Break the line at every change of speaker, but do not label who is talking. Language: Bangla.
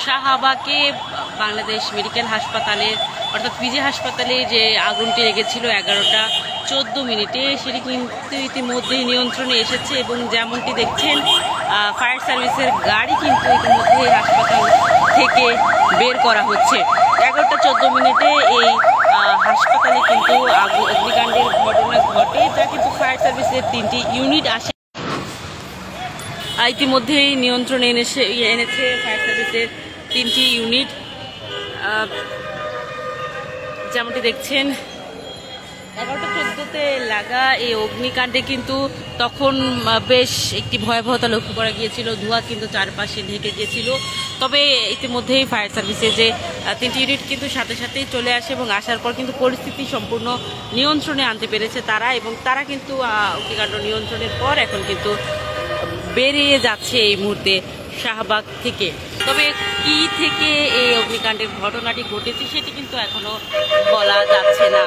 শাহবাগে বাংলাদেশ মেডিকেল হাসপাতালে অর্থাৎ পিজি হাসপাতালে যে আগুনটি লেগেছিল 11টা 14 মিনিটে, সেটি কিন্তু ইতিমধ্যেই নিয়ন্ত্রণে এসেছে এবং যেমনটি দেখছেন ফায়ার সার্ভিসের গাড়ি কিন্তু ইতিমধ্যে হাসপাতাল থেকে বের করা হচ্ছে। 11টা 14 মিনিটে এই হাসপাতালে কিন্তু অগ্নিকাণ্ডের ঘটনা ঘটে, যা কিন্তু ফায়ার সার্ভিসের 3টি ইউনিট আসে ইতিমধ্যেই নিয়ন্ত্রণে এনেছে ফায়ার সার্ভিসের 3টি ইউনিট। যেমনটি দেখছেন 11টা 14তে লাগা এই অগ্নিকাণ্ডে কিন্তু তখন বেশ একটি ভয়াবহতা লক্ষ্য করা গিয়েছিল, ধোঁয়া কিন্তু চারপাশে ঢেকে গিয়েছিল। তবে ইতিমধ্যেই ফায়ার সার্ভিসের যে 3টি ইউনিট কিন্তু সাথে সাথেই চলে আসে এবং আসার পর কিন্তু পরিস্থিতি সম্পূর্ণ নিয়ন্ত্রণে আনতে পেরেছে তারা, এবং তারা কিন্তু অগ্নিকাণ্ড নিয়ন্ত্রণের পর এখন কিন্তু বেরিয়ে যাচ্ছে এই মুহূর্তে শাহবাগ থেকে। তবে কি থেকে এই অগ্নিকাণ্ডের ঘটনাটি ঘটেছে সেটি কিন্তু এখনো বলা যাচ্ছে না।